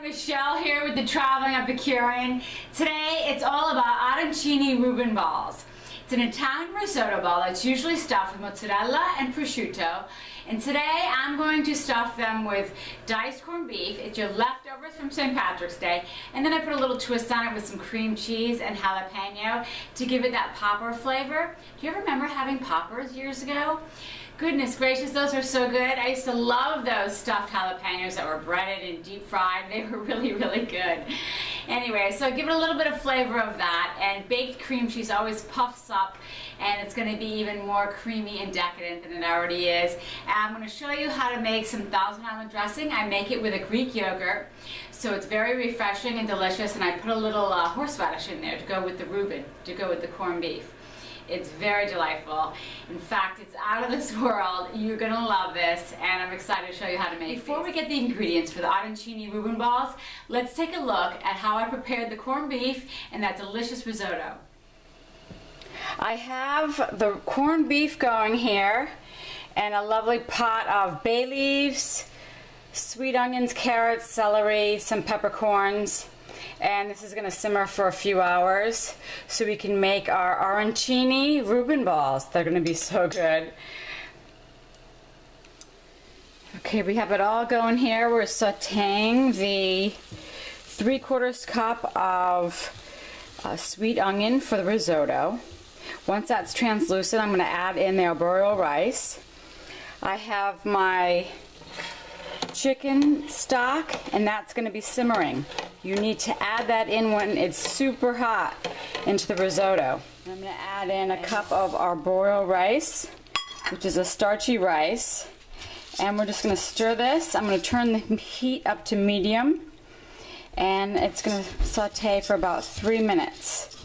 Michelle here with the Traveling Epicurean. Today it's all about arancini Reuben balls. It's an Italian risotto ball that's usually stuffed with mozzarella and prosciutto. And today I'm going to stuff them with diced corned beef. It's your leftovers from St. Patrick's Day. And then I put a little twist on it with some cream cheese and jalapeno to give it that popper flavor. Do you ever remember having poppers years ago? Goodness gracious, those are so good. I used to love those stuffed jalapenos that were breaded and deep fried. They were really, really good. Anyway, so give it a little bit of flavor of that, and baked cream cheese always puffs up and it's going to be even more creamy and decadent than it already is. And I'm going to show you how to make some Thousand Island dressing. I make it with a Greek yogurt, so it's very refreshing and delicious, and I put a little horseradish in there to go with the Reuben, to go with the corned beef. It's very delightful. In fact, it's out of this world. You're gonna love this, and I'm excited to show you how to make it. Before we get the ingredients for the arancini Reuben balls, let's take a look at how I prepared the corned beef and that delicious risotto. I have the corned beef going here, and a lovely pot of bay leaves, sweet onions, carrots, celery, some peppercorns. And this is going to simmer for a few hours so we can make our arancini Reuben balls. They're going to be so good. Okay, we have it all going here. We're sauteing the 3/4 cup of sweet onion for the risotto. Once that's translucent, I'm going to add in the arborio rice. I have my chicken stock, and that's going to be simmering. You need to add that in when it's super hot into the risotto. I'm going to add in a cup of arborio rice, which is a starchy rice, and we're just going to stir this. I'm going to turn the heat up to medium, and it's going to saute for about 3 minutes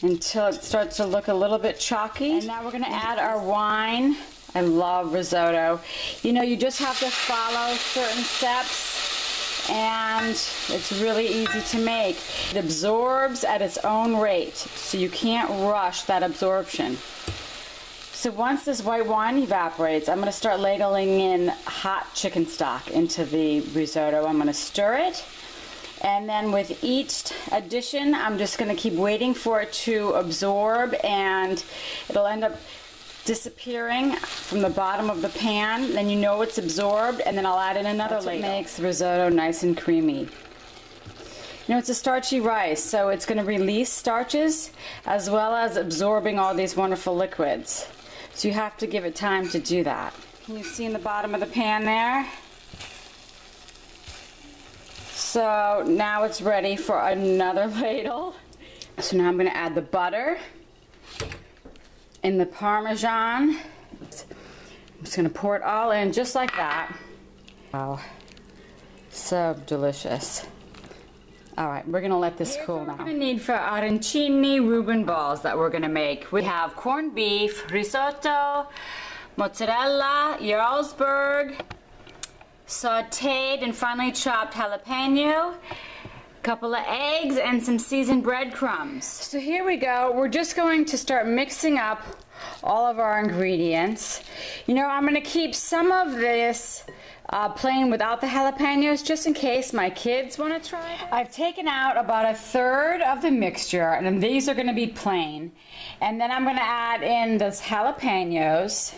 until it starts to look a little bit chalky. And now we're going to add our wine. I love risotto. You know, you just have to follow certain steps, and it's really easy to make. It absorbs at its own rate, so you can't rush that absorption. So once this white wine evaporates, I'm going to start ladling in hot chicken stock into the risotto. I'm going to stir it, and then with each addition, I'm just going to keep waiting for it to absorb, and it'll end up disappearing from the bottom of the pan. Then you know it's absorbed, and then I'll add in another layer. That's what makes risotto nice and creamy. You know, it's a starchy rice, so it's going to release starches as well as absorbing all these wonderful liquids. So you have to give it time to do that. Can you see in the bottom of the pan there? So now it's ready for another ladle. So now I'm going to add the butter and the Parmesan. I'm just going to pour it all in just like that. Wow, so delicious. All right, we're going to let this cool now. What we're going to need for arancini Reuben balls that we're going to make. We have corned beef, risotto, mozzarella, Jarlsberg, sauteed and finely chopped jalapeno, couple of eggs, and some seasoned breadcrumbs. So here we go. We're just going to start mixing up all of our ingredients. You know, I'm going to keep some of this plain without the jalapenos just in case my kids want to try it. I've taken out about 1/3 of the mixture, and then these are going to be plain. And then I'm going to add in those jalapenos,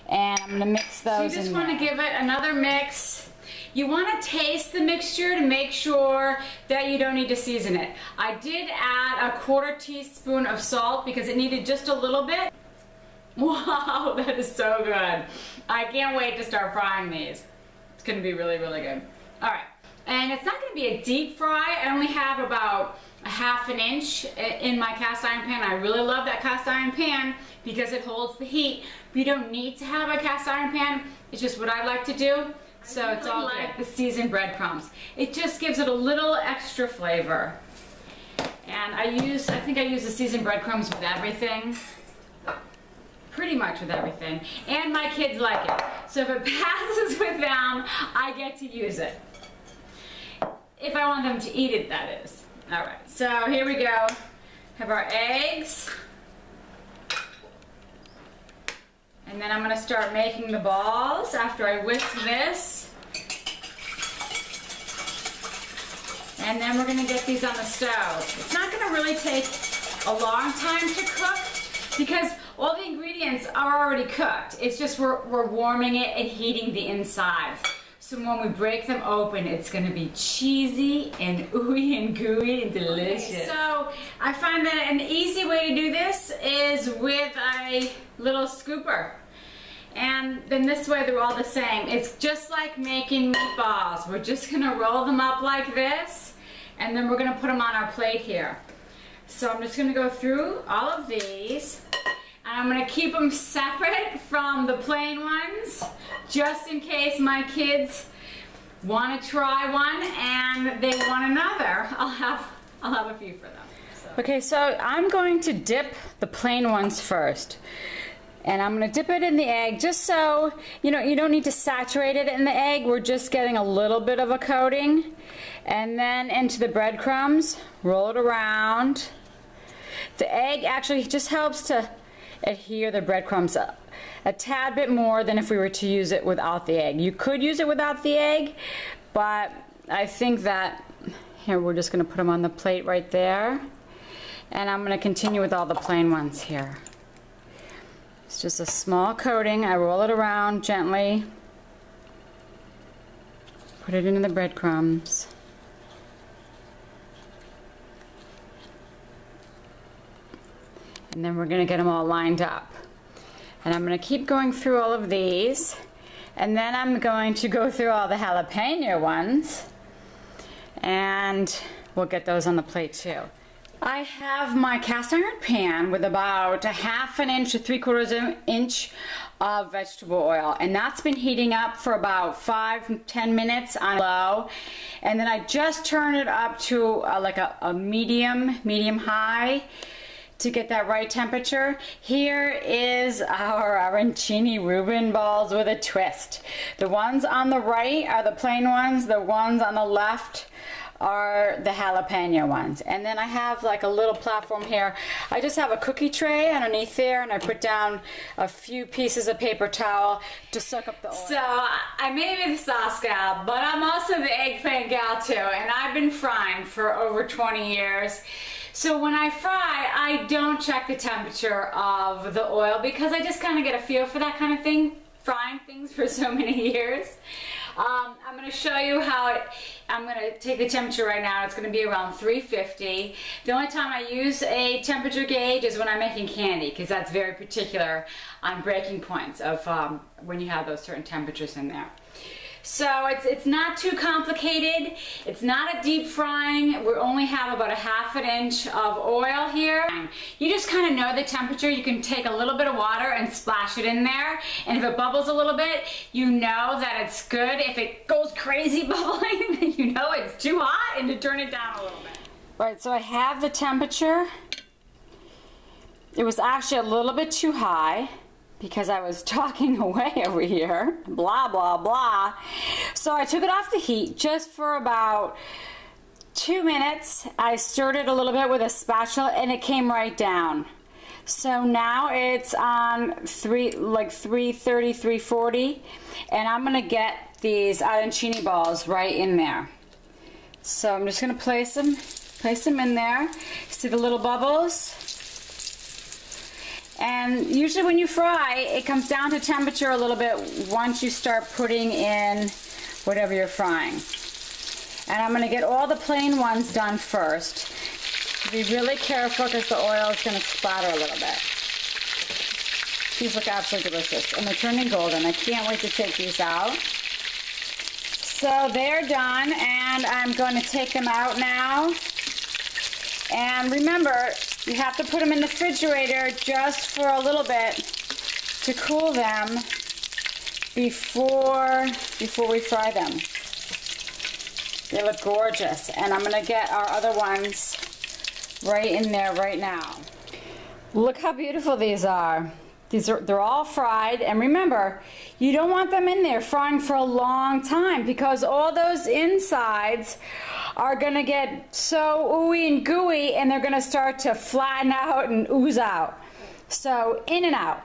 and I'm going to mix those in. So you just want to give it another mix. You want to taste the mixture to make sure that you don't need to season it. I did add a 1/4 teaspoon of salt because it needed just a little bit. Wow, that is so good. I can't wait to start frying these. It's going to be really, really good. All right, and it's not going to be a deep fry. I only have about 1/2 inch in my cast iron pan. I really love that cast iron pan because it holds the heat. You don't need to have a cast iron pan. It's just what I like to do. So it's all like the seasoned breadcrumbs. It just gives it a little extra flavor. And I think I use the seasoned breadcrumbs with everything. Pretty much with everything. And my kids like it. So if it passes with them, I get to use it. If I want them to eat it, that is. Alright, so here we go. Have our eggs. And then I'm going to start making the balls after I whisk this. And then we're gonna get these on the stove. It's not gonna really take a long time to cook because all the ingredients are already cooked. It's just we're warming it and heating the insides. So when we break them open, it's gonna be cheesy and ooey and gooey and delicious. So I find that an easy way to do this is with a little scooper. And then this way they're all the same. It's just like making meatballs. We're just gonna roll them up like this, and then we're gonna put them on our plate here. So I'm just gonna go through all of these, and I'm gonna keep them separate from the plain ones, just in case my kids want to try one and they want another. I'll have a few for them. So. Okay, so I'm going to dip the plain ones first. And I'm going to dip it in the egg just so, you know, you don't need to saturate it in the egg. We're just getting a little bit of a coating. And then into the breadcrumbs, roll it around. The egg actually just helps to adhere the breadcrumbs up a tad bit more than if we were to use it without the egg. You could use it without the egg, but I think that, here we're just going to put them on the plate right there. And I'm going to continue with all the plain ones here. It's just a small coating. I roll it around gently. Put it into the breadcrumbs. And then we're going to get them all lined up. And I'm going to keep going through all of these. And then I'm going to go through all the jalapeno ones. And we'll get those on the plate too. I have my cast iron pan with about a 1/2 inch to 3/4 inch of vegetable oil, and that's been heating up for about 5-10 minutes on low, and then I just turn it up to like a medium high to get that right temperature. Here is our arancini Reuben balls with a twist. The ones on the right are the plain ones, the ones on the left are the jalapeno ones. And then I have like a little platform here. I just have a cookie tray underneath there, and I put down a few pieces of paper towel to soak up the oil. So I may be the sauce gal, but I'm also the eggplant gal too, and I've been frying for over 20 years. So when I fry, I don't check the temperature of the oil because I just kind of get a feel for that kind of thing, frying things for so many years. I'm going to show you how I'm going to take the temperature right now. It's going to be around 350. The only time I use a temperature gauge is when I'm making candy, because that's very particular on breaking points of when you have those certain temperatures in there. So it's not too complicated. It's not a deep frying. We only have about a 1/2 inch of oil here. You just kind of know the temperature. You can take a little bit of water and splash it in there. And if it bubbles a little bit, you know that it's good. If it goes crazy bubbling, then you know it's too hot and to turn it down a little bit. Right, so I have the temperature. It was actually a little bit too high, because I was talking away over here, blah, blah, blah. So I took it off the heat just for about 2 minutes. I stirred it a little bit with a spatula, and it came right down. So now it's on 330, 340, and I'm gonna get these arancini balls right in there. So I'm just gonna place them in there. See the little bubbles? And usually when you fry, it comes down to temperature a little bit once you start putting in whatever you're frying. And I'm going to get all the plain ones done first. Be really careful because the oil is going to splatter a little bit. These look absolutely delicious, and they're turning golden. I can't wait to take these out. So they're done, and I'm going to take them out now. And remember, you have to put them in the refrigerator just for a little bit to cool them before we fry them. They look gorgeous, and I'm gonna get our other ones right in there right now. Look how beautiful these are. They're all fried, and remember, you don't want them in there frying for a long time because all those insides are gonna get so ooey and gooey, and they're gonna start to flatten out and ooze out. So in and out.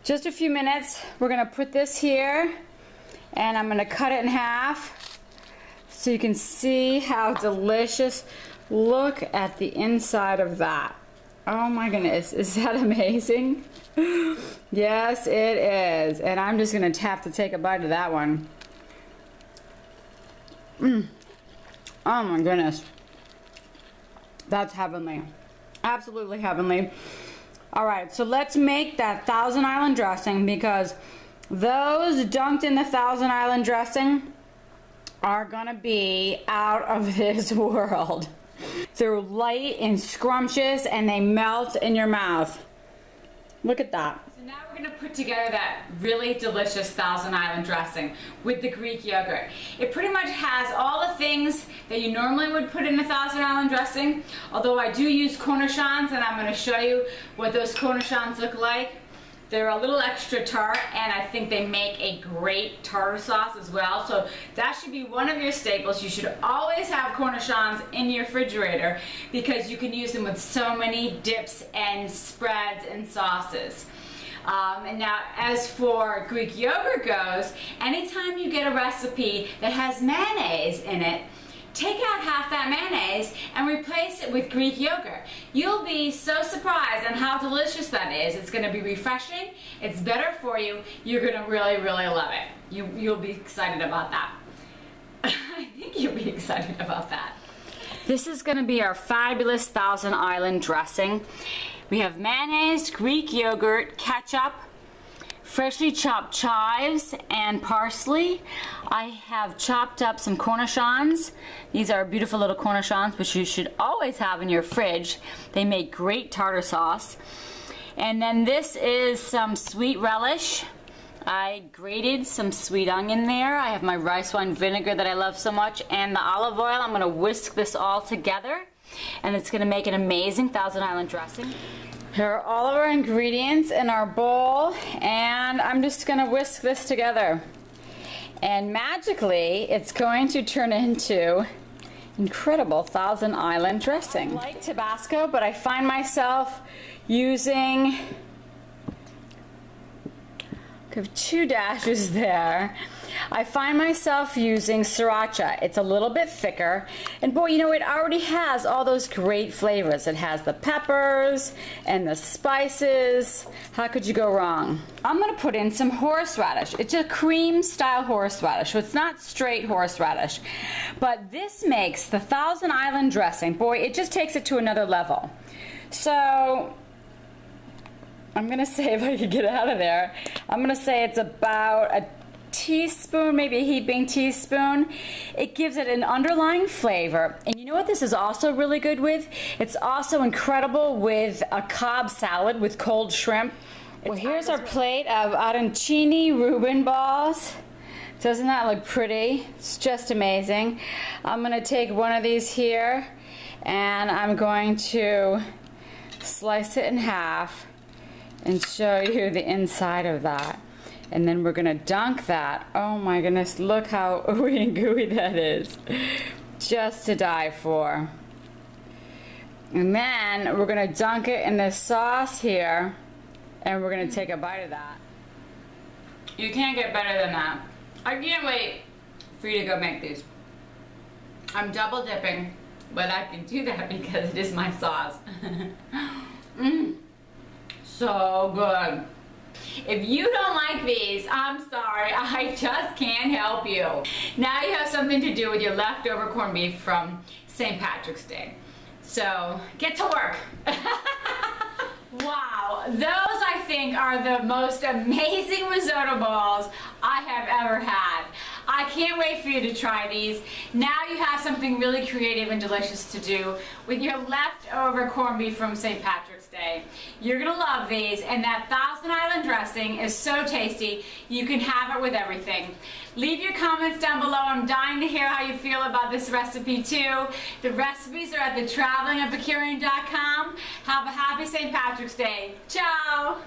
Just a few minutes. We're gonna put this here, and I'm gonna cut it in half so you can see how delicious. Look at the inside of that. Oh my goodness, is that amazing? Yes, it is. And I'm just gonna have to take a bite of that one. Oh my goodness. That's heavenly. Absolutely heavenly. All right, so let's make that Thousand Island dressing, because those dunked in the Thousand Island dressing are gonna be out of this world. They're light and scrumptious and they melt in your mouth. Look at that. So now we're gonna put together that really delicious Thousand Island dressing with the Greek yogurt. It pretty much has all the things that you normally would put in a Thousand Island dressing, although I do use cornichons, and I'm gonna show you what those cornichons look like. They're a little extra tart, and I think they make a great tartar sauce as well. So that should be one of your staples. You should always have cornichons in your refrigerator because you can use them with so many dips and spreads and sauces. And now, as for Greek yogurt goes, anytime you get a recipe that has mayonnaise in it, take out half that mayonnaise and replace it with Greek yogurt. You'll be so surprised on how delicious that is. It's going to be refreshing. It's better for you. You're going to really, really love it. You'll be excited about that. I think you'll be excited about that. This is going to be our fabulous Thousand Island dressing. We have mayonnaise, Greek yogurt, ketchup, freshly chopped chives and parsley. I have chopped up some cornichons. These are beautiful little cornichons, which you should always have in your fridge. They make great tartar sauce. And then this is some sweet relish. I grated some sweet onion there. I have my rice wine vinegar that I love so much, and the olive oil. I'm gonna whisk this all together, and it's gonna make an amazing Thousand Island dressing. Here are all of our ingredients in our bowl, and I'm just gonna whisk this together. And magically, it's going to turn into incredible Thousand Island dressing. I like Tabasco, but I find myself using, I have 2 dashes there. I find myself using sriracha. It's a little bit thicker, and boy, you know, it already has all those great flavors. It has the peppers and the spices. How could you go wrong? I'm gonna put in some horseradish. It's a cream style horseradish, so it's not straight horseradish, but this makes the Thousand Island dressing, boy, it just takes it to another level. So I'm gonna say, if I could get out of there, I'm gonna say it's about a teaspoon, maybe a heaping teaspoon. It gives it an underlying flavor. And you know what this is also really good with? It's also incredible with a Cobb salad with cold shrimp. Well, here's our plate of arancini Reuben balls. Doesn't that look pretty? It's just amazing. I'm gonna take one of these here, and I'm going to slice it in half and show you the inside of that. And then we're gonna dunk that. Oh my goodness, look how ooey and gooey that is. Just to die for. And then we're gonna dunk it in this sauce here, and we're gonna take a bite of that. You can't get better than that. I can't wait for you to go make these. I'm double dipping, but I can do that because it is my sauce. So good. If you don't like these, I'm sorry, I just can't help you. Now you have something to do with your leftover corned beef from St. Patrick's Day. So get to work. Wow, those I think are the most amazing risotto balls I have ever had. I can't wait for you to try these. Now you have something really creative and delicious to do with your leftover corned beef from St. Patrick's Day. You're gonna love these, and that Thousand Island dressing is so tasty. You can have it with everything. Leave your comments down below. I'm dying to hear how you feel about this recipe too. The recipes are at thetravelingepicurean.com. Have a happy St. Patrick's Day. Ciao!